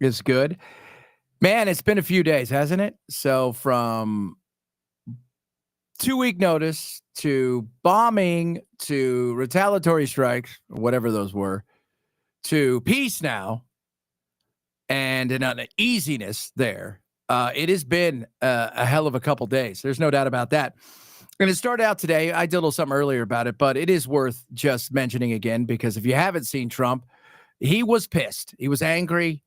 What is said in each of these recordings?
is good. Man, it's been a few days, hasn't it? So from 2-week notice to bombing to retaliatory strikes, whatever those were, to peace now and an uneasiness there. It has been a hell of a couple days. There's no doubt about that. And it started out today. I did a little something earlier about it, but it is worth just mentioning again, because if you haven't seen Trump, he was pissed. He was angry,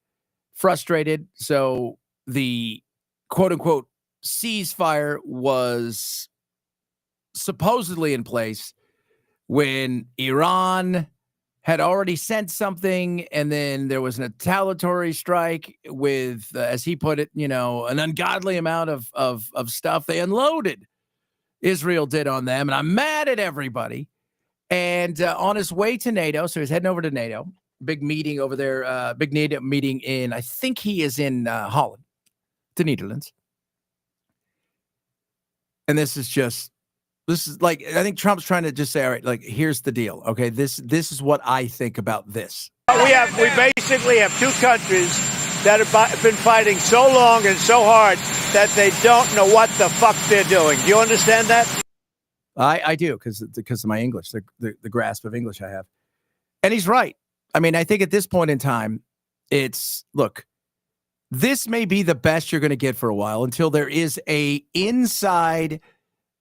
frustrated. So the quote unquote ceasefire was supposedly in place when Iran had already sent something, and then there was an retaliatory strike with, as he put it, an ungodly amount of stuff they unloaded. Israel did on them, and I'm mad at everybody. And on his way to NATO, so he's heading over to NATO, big meeting over there, big NATO meeting in, I think he is in Holland, the Netherlands. And this is like, I think Trump's trying to just say, all right, like, here's the deal. Okay, this is what I think about this. We basically have two countries that have been fighting so long and so hard that they don't know what the fuck they're doing. Do you understand that? I do, because of my English, the grasp of English I have. And he's right. I mean, I think at this point in time, look, this may be the best you're going to get for a while until there is a inside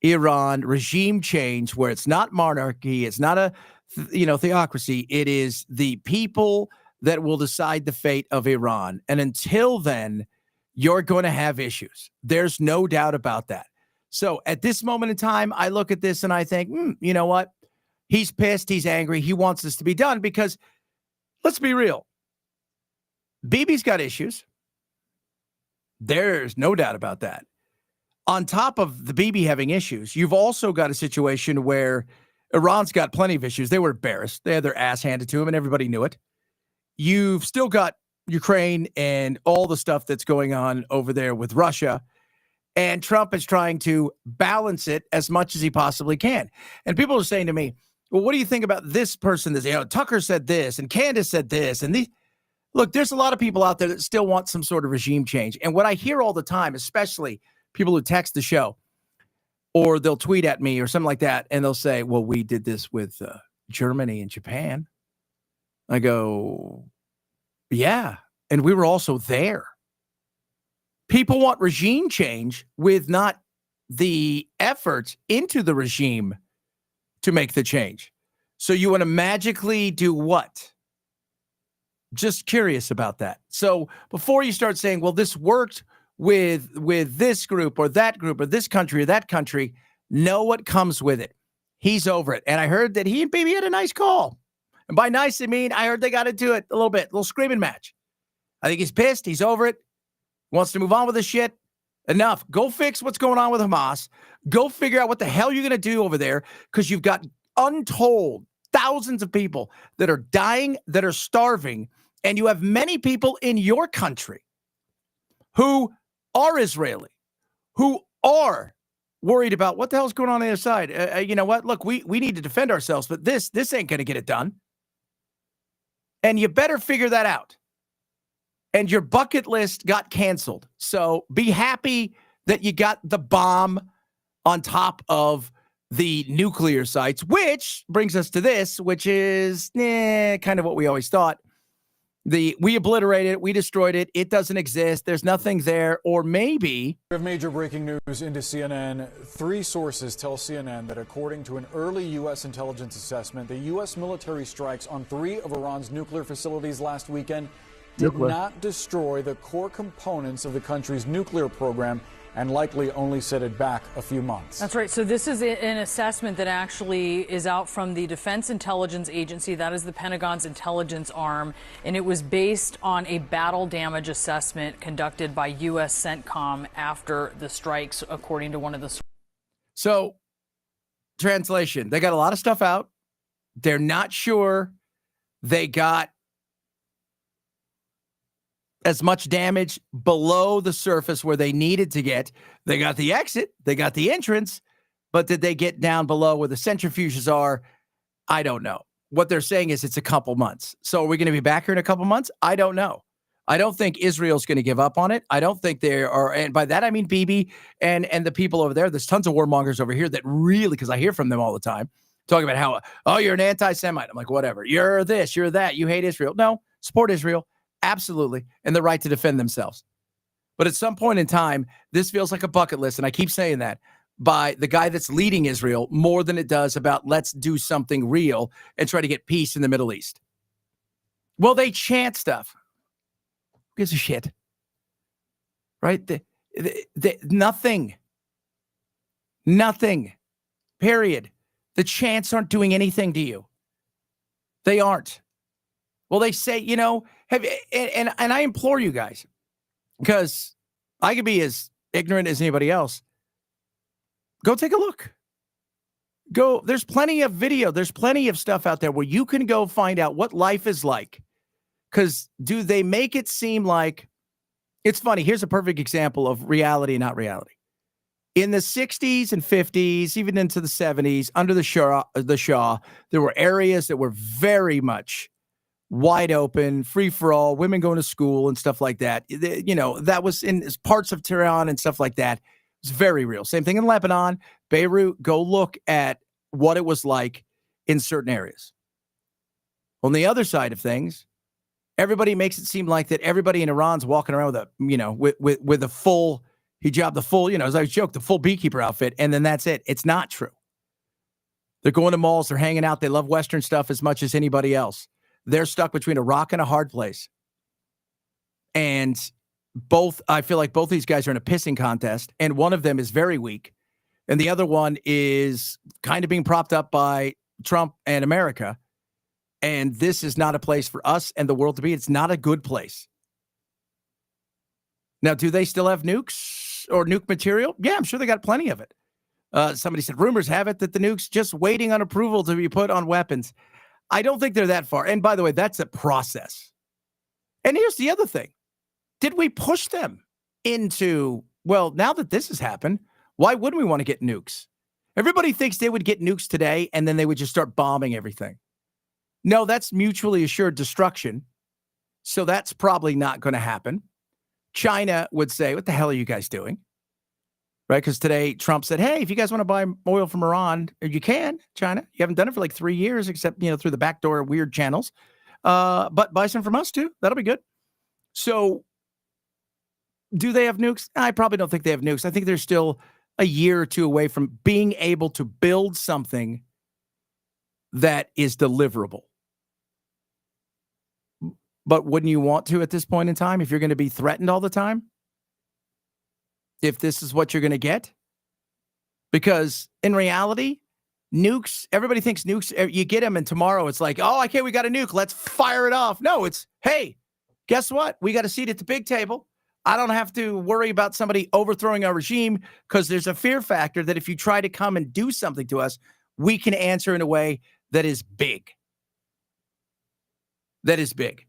Iran regime change where it's not monarchy, it's not a theocracy. It is the people that will decide the fate of Iran. And until then, you're going to have issues. There's no doubt about that. So at this moment in time, I look at this and I think, you know what? He's pissed. He's angry. He wants this to be done because, let's be real, Bibi's got issues. There's no doubt about that. On top of the Bibi having issues, you've also got a situation where Iran's got plenty of issues. They were embarrassed. They had their ass handed to them, and everybody knew it. You've still got Ukraine and all the stuff that's going on over there with Russia. And Trump is trying to balance it as much as he possibly can. And people are saying to me, well, what do you think about this person? Tucker said this, and Candace said this. And look, there's a lot of people out there that still want some sort of regime change. And what I hear all the time, especially people who text the show, or they'll tweet at me or something like that, and they'll say, well, we did this with Germany and Japan. I go, yeah, and we were also there. People want regime change with not the effort into the regime to make the change. So you want to magically do what? Just curious about that. So before you start saying, well, this worked with this group or that group or this country or that country, know what comes with it. He's over it. And I heard that he and Bibi had a nice call. And by nice, I mean, I heard they got into it a little screaming match. I think he's pissed. He's over it. Wants to move on with this shit. Enough. Go fix what's going on with Hamas. Go figure out what the hell you're going to do over there, because you've got untold thousands of people that are dying, that are starving, and you have many people in your country who are Israeli, who are worried about what the hell's going on the other side. You know what? Look, we need to defend ourselves, but this ain't going to get it done. And you better figure that out. And your bucket list got canceled. So be happy that you got the bomb on top of the nuclear sites, which brings us to this, which is kind of what we always thought. We obliterated it. We destroyed it. It doesn't exist. There's nothing there. Or maybe. We have major breaking news into CNN. 3 sources tell CNN that according to an early U.S. intelligence assessment, the U.S. military strikes on 3 of Iran's nuclear facilities last weekend did not destroy the core components of the country's nuclear program and likely only set it back a few months. That's right. So this is an assessment that actually is out from the Defense Intelligence Agency. That is the Pentagon's intelligence arm. And it was based on a battle damage assessment conducted by U.S. CENTCOM after the strikes, according to one of the. So, translation, they got a lot of stuff out. They're not sure they got as much damage below the surface where they needed to get. They got the exit, they got the entrance, but did they get down below where the centrifuges are? I don't know. What they're saying is it's a couple months. So are we going to be back here in a couple months? I don't know. I don't think Israel's going to give up on it. I don't think they are, and by that I mean Bibi and the people over there. There's tons of warmongers over here that really, because I hear from them all the time, talking about how, oh, you're an anti-Semite. I'm like, whatever. You're this, you're that. You hate Israel. No, support Israel. Absolutely. And the right to defend themselves. But at some point in time, this feels like a bucket list, and I keep saying that, by the guy that's leading Israel more than it does about let's do something real and try to get peace in the Middle East. Well, they chant stuff. Who gives a shit? Right? Nothing. Period. The chants aren't doing anything to you. They aren't. Well, they say, and I implore you guys, because I could be as ignorant as anybody else. Go take a look. There's plenty of video. There's plenty of stuff out there where you can go find out what life is like. Because do they make it seem like, it's funny. Here's a perfect example of reality, not reality. In the 60s and 50s, even into the 70s, under the Shah, there were areas that were very much wide open, free for all, women going to school and stuff like that. That was in parts of Tehran and stuff like that. It's very real. Same thing in Lebanon, Beirut. Go look at what it was like in certain areas. On the other side of things, everybody makes it seem like that everybody in Iran's walking around with a full hijab, the full, as I joke, the full beekeeper outfit, and then that's it. It's not true. They're going to malls, they're hanging out, they love Western stuff as much as anybody else. They're stuck between a rock and a hard place. And I feel like both these guys are in a pissing contest, and one of them is very weak, and the other one is kind of being propped up by Trump and America. And this is not a place for us and the world to be. It's not a good place. Now, do they still have nukes or nuke material? Yeah, I'm sure they got plenty of it. Somebody said, rumors have it that the nukes just waiting on approval to be put on weapons. I don't think they're that far. And by the way, that's a process. And here's the other thing. Did we push them into, well, now that this has happened, why wouldn't we want to get nukes? Everybody thinks they would get nukes today and then they would just start bombing everything. No, that's mutually assured destruction. So that's probably not going to happen. China would say, what the hell are you guys doing? Right? Because today Trump said, hey, if you guys want to buy oil from Iran, you can, China. You haven't done it for like 3 years, except, through the backdoor weird channels. But buy some from us too. That'll be good. So do they have nukes? I probably don't think they have nukes. I think they're still a year or two away from being able to build something that is deliverable. But wouldn't you want to at this point in time if you're going to be threatened all the time? If this is what you're going to get? Because in reality, nukes, everybody thinks nukes, you get them and tomorrow it's like, oh, okay, we got a nuke. Let's fire it off. No, it's, hey, guess what? We got a seat at the big table. I don't have to worry about somebody overthrowing our regime because there's a fear factor that if you try to come and do something to us, we can answer in a way that is big. That is big.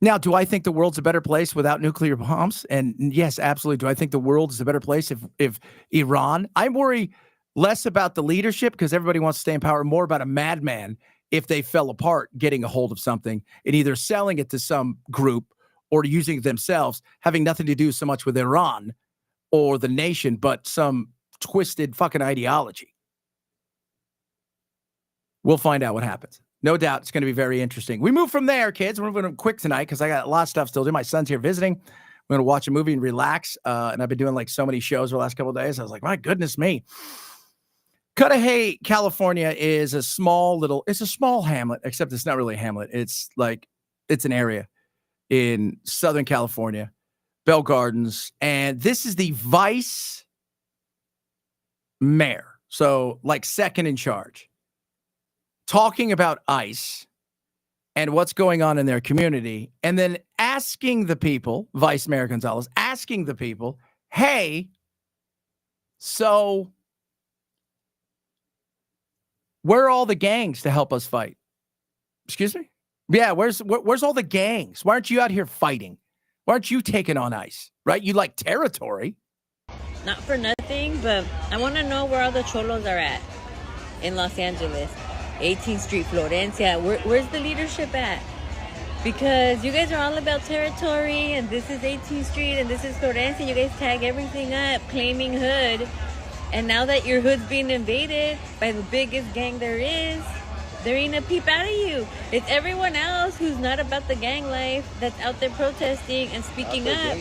Now, do I think the world's a better place without nuclear bombs? And yes, absolutely. Do I think the world is a better place if Iran? I worry less about the leadership because everybody wants to stay in power, more about a madman if they fell apart getting a hold of something and either selling it to some group or using it themselves, having nothing to do so much with Iran or the nation, but some twisted fucking ideology. We'll find out what happens. No doubt it's going to be very interesting. We move from there, kids. We're moving quick tonight because I got a lot of stuff still to do. My son's here visiting. We're going to watch a movie and relax. And I've been doing like so many shows the last couple of days. I was like, my goodness me. Cudahy, California is a small hamlet, except it's not really a hamlet. It's an area in Southern California, Bell Gardens. And this is the vice mayor. So like second in charge. Talking about ICE and what's going on in their community, and then asking the people, Vice Mayor Gonzalez, asking the people, hey, so where are all the gangs to help us fight? Excuse me? Yeah, where's all the gangs? Why aren't you out here fighting? Why aren't you taking on ICE? Right? You like territory. Not for nothing, but I want to know where all the cholos are at in Los Angeles. 18th Street, Florencia. Where's the leadership at? Because you guys are all about territory, and this is 18th Street, and this is Florence, and you guys tag everything up, claiming hood. And now that your hood's being invaded by the biggest gang there is, there ain't a peep out of you. It's everyone else who's not about the gang life that's out there protesting and speaking up.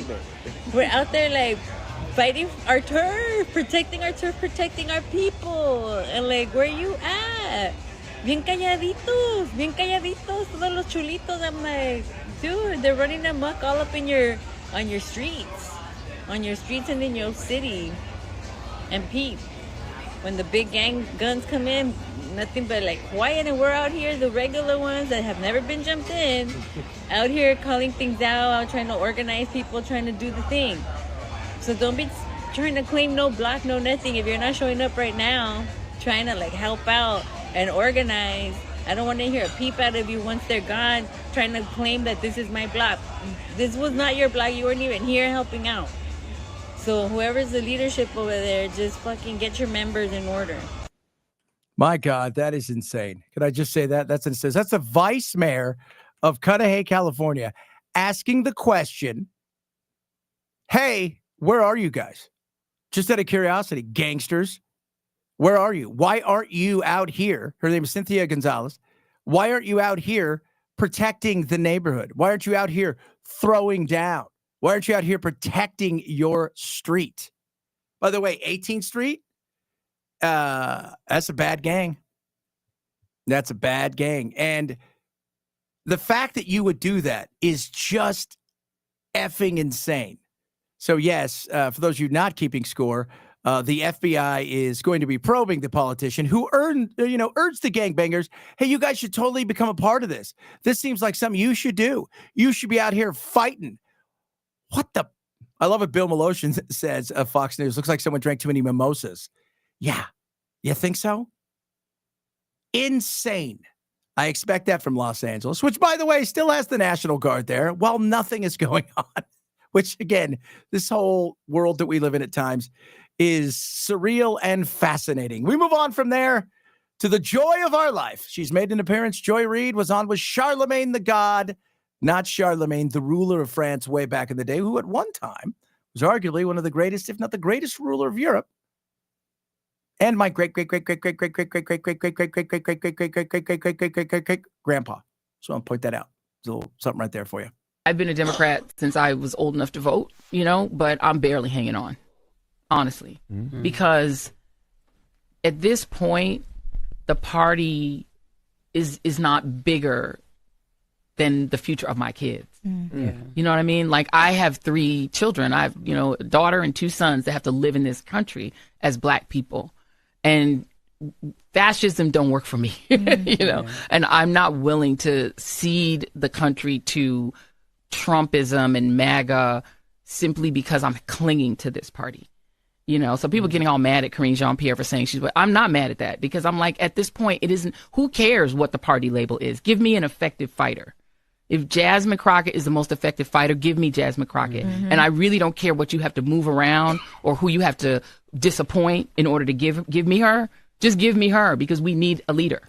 We're out there like fighting our turf, protecting our people. And like, where you at? Bien calladitos, todos los chulitos. I'm like, dude, they're running amok all up in on your streets and in your city. And peep, when the big gang guns come in, nothing but like quiet, and we're out here, the regular ones that have never been jumped in, out here calling things out trying to organize people, trying to do the thing. So don't be trying to claim no block, no nothing. If you're not showing up right now, trying to like help out and organize, I don't want to hear a peep out of you once they're gone, trying to claim that this is my block. This was not your block. You weren't even here helping out. So whoever's the leadership over there, just fucking get your members in order. My God, that is insane. Could I just say that? That's insane. That's the vice mayor of Cudahy, California, asking the question, hey, where are you guys? Just out of curiosity, gangsters, where are you? Why aren't you out here? Her name is Cynthia Gonzalez. Why aren't you out here protecting the neighborhood? Why aren't you out here throwing down? Why aren't you out here protecting your street? By the way, 18th Street, that's a bad gang. That's a bad gang. And the fact that you would do that is just effing insane. So yes, for those of you not keeping score, the FBI is going to be probing the politician who urged the gangbangers, hey, you guys should totally become a part of this. This seems like something you should do. You should be out here fighting. What the? I love what Bill Maloshin says of Fox News. Looks like someone drank too many mimosas. Yeah. You think so? Insane. I expect that from Los Angeles, which, by the way, still has the National Guard there while nothing is going on, which, again, this whole world that we live in at times is surreal and fascinating. We move on from there to the joy of our life. She's made an appearance. Joy Reid was on with Charlemagne the God, not Charlemagne, the ruler of France way back in the day, who at one time was arguably one of the greatest, if not the greatest ruler of Europe. And my great grandpa. So I'll point that out. There's a little something right there for you. I've been a Democrat since I was old enough to vote, but I'm barely hanging on, honestly, because at this point, the party is not bigger than the future of my kids. Yeah. You know what I mean? Like, I have 3 children. I have, a daughter and 2 sons that have to live in this country as Black people. And fascism don't work for me, and I'm not willing to cede the country to Trumpism and MAGA simply because I'm clinging to this party. So people getting all mad at Karine Jean-Pierre for saying I'm not mad at that, because I'm like, at this point, it isn't, who cares what the party label is? Give me an effective fighter. If Jasmine Crockett is the most effective fighter, give me Jasmine Crockett. And I really don't care what you have to move around or who you have to disappoint in order to give me her. Just give me her, because we need a leader.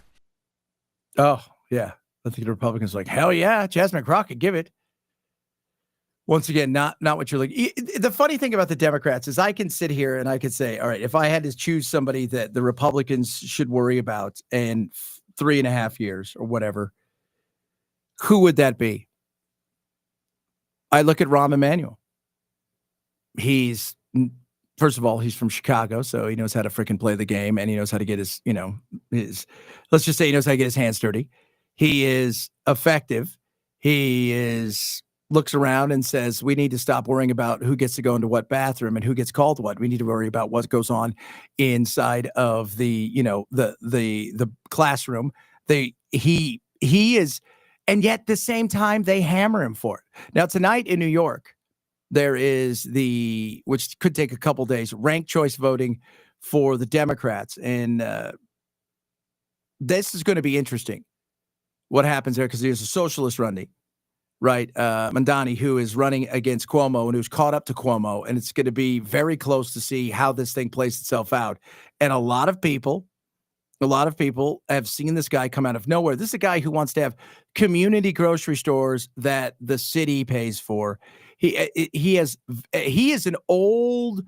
Oh, yeah. I think the Republicans are like, hell yeah, Jasmine Crockett, give it. Once again, not what you're like. The funny thing about the Democrats is I can sit here and I could say, all right, if I had to choose somebody that the Republicans should worry about in 3.5 years or whatever, who would that be? I look at Rahm Emanuel. First of all, he's from Chicago, so he knows how to freaking play the game, and he knows how to get his let's just say he knows how to get his hands dirty. He is effective. He looks around and says, we need to stop worrying about who gets to go into what bathroom and who gets called what. We need to worry about what goes on inside of the classroom. He is. And yet, at the same time, they hammer him for it. Now, tonight in New York, there is which could take a couple days, ranked choice voting for the Democrats. And this is going to be interesting, what happens there, because there's a socialist running, right? Mandani, who is running against Cuomo and who's caught up to Cuomo. And it's going to be very close to see how this thing plays itself out. And a lot of people A lot of people have seen this guy come out of nowhere. This is a guy who wants to have community grocery stores that the city pays for. He is an old,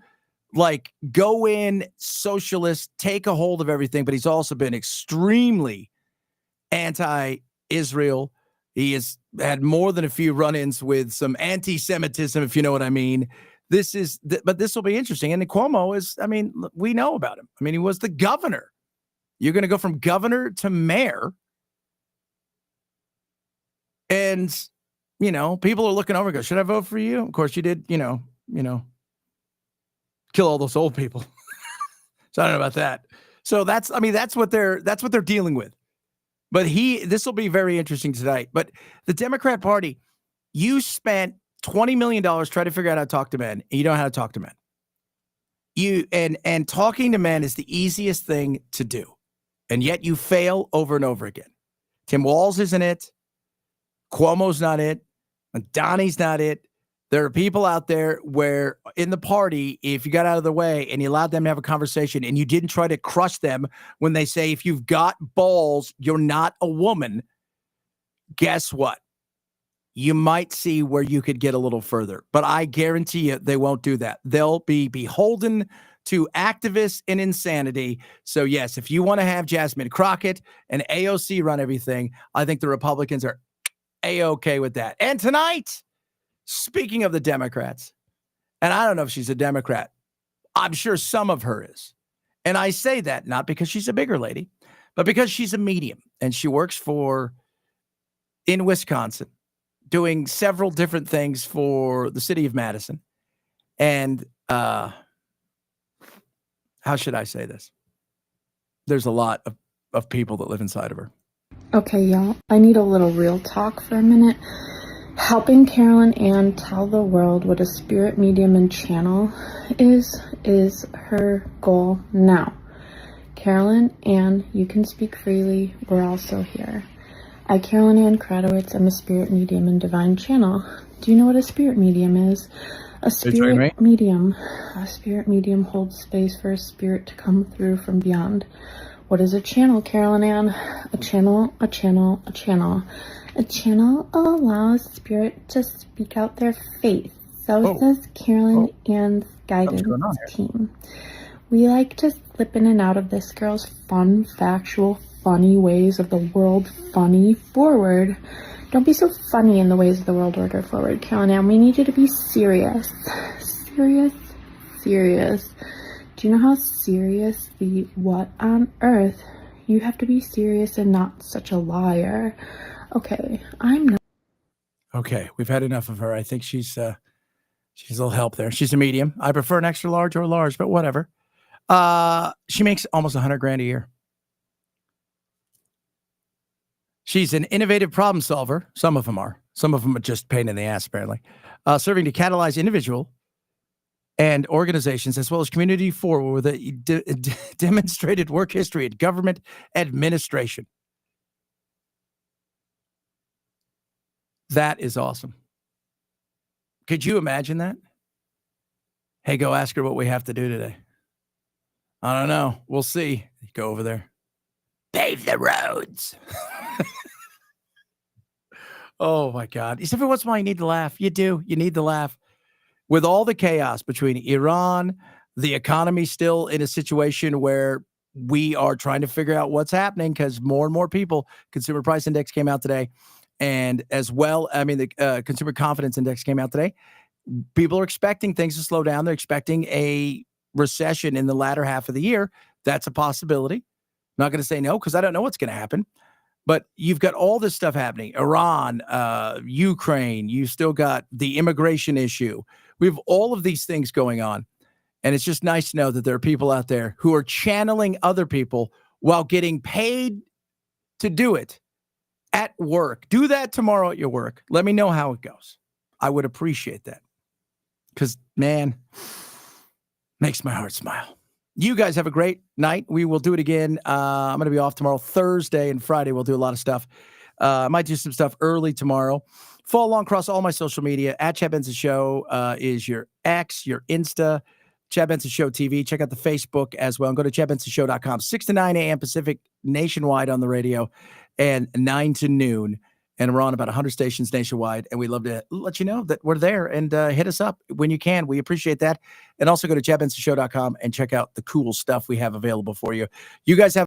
like, go in socialist, take a hold of everything, but he's also been extremely anti-Israel. He has had more than a few run-ins with some anti-Semitism, if you know what I mean. But this will be interesting. And Cuomo is, I mean, we know about him. I mean, he was the governor. You're going to go from governor to mayor. And, you know, people are looking over and go, should I vote for you? Of course you did, you know, kill all those old people. So I don't know about that. So that's what they're dealing with. But this will be very interesting tonight. But the Democrat Party, you spent $20 million trying to figure out how to talk to men, and you don't know how to talk to men. And talking to men is the easiest thing to do. And yet you fail over and over again. Tim Walz isn't it. Cuomo's not it. And Donnie's not it. There are people out there where in the party, if you got out of the way and you allowed them to have a conversation and you didn't try to crush them when they say, if you've got balls, you're not a woman, guess what? You might see where you could get a little further. But I guarantee you they won't do that. They'll be beholden to activists and insanity. So, yes, if you want to have Jasmine Crockett and AOC run everything, I think the Republicans are A-okay with that. And tonight, speaking of the Democrats, and I don't know if she's a Democrat, I'm sure some of her is. And I say that not because she's a bigger lady, but because she's a medium. And she works in Wisconsin, doing several different things for the city of Madison. And how should I say this? There's a lot of people that live inside of her. Okay, y'all, I need a little real talk for a minute. Helping Carolyn Ann tell the world what a spirit medium and channel is her goal now. Carolyn Ann, you can speak freely. We're also here. I, Carolyn Ann Kratowitz, am a spirit medium and divine channel. Do you know what a spirit medium is? A spirit medium holds space for a spirit to come through from beyond. What is a channel, Carolyn Ann? A channel allows spirit to speak out their faith. So says Carolyn Ann's guidance team. We like to slip in and out of this girl's fun, factual, funny ways of the world funny forward. Don't be so funny in the ways of the world order forward, Carolyn Ann. We need you to be serious. Serious. Do you know how serious the what on earth? You have to be serious and not such a liar. Okay, I'm not. Okay, we've had enough of her. I think she's a little help there. She's a medium. I prefer an extra large or a large, but whatever. She makes almost $100,000 a year. She's an innovative problem solver. Some of them are. Some of them are just pain in the ass, apparently. Serving to catalyze individual and organizations, as well as community forward with a demonstrated work history in government administration. That is awesome. Could you imagine that? Hey, go ask her what we have to do today. I don't know. We'll see. Go over there. Pave the roads. Oh, my God. Every once in a while, you need to laugh. You do. You need to laugh. With all the chaos between Iran, the economy still in a situation where we are trying to figure out what's happening because more and more people, consumer price index came out today. And as well, the consumer confidence index came out today. People are expecting things to slow down. They're expecting a recession in the latter half of the year. That's a possibility. I'm not going to say no because I don't know what's going to happen. But you've got all this stuff happening. Iran, Ukraine, you still got the immigration issue. We have all of these things going on. And it's just nice to know that there are people out there who are channeling other people while getting paid to do it at work. Do that tomorrow at your work. Let me know how it goes. I would appreciate that. Because, man, makes my heart smile. You guys have a great night. We will do it again. I'm going to be off tomorrow. Thursday and Friday, we'll do a lot of stuff. I might do some stuff early tomorrow. Follow along across all my social media. At Chad Benson Show is your X, your Insta. Chad Benson Show TV. Check out the Facebook as well. And go to chadbensonshow.com. 6 to 9 a.m. Pacific nationwide on the radio and 9 to noon. And we're on about 100 stations nationwide. And we'd love to let you know that we're there and hit us up when you can. We appreciate that. And also go to chadbensonshow.com and check out the cool stuff we have available for you. You guys have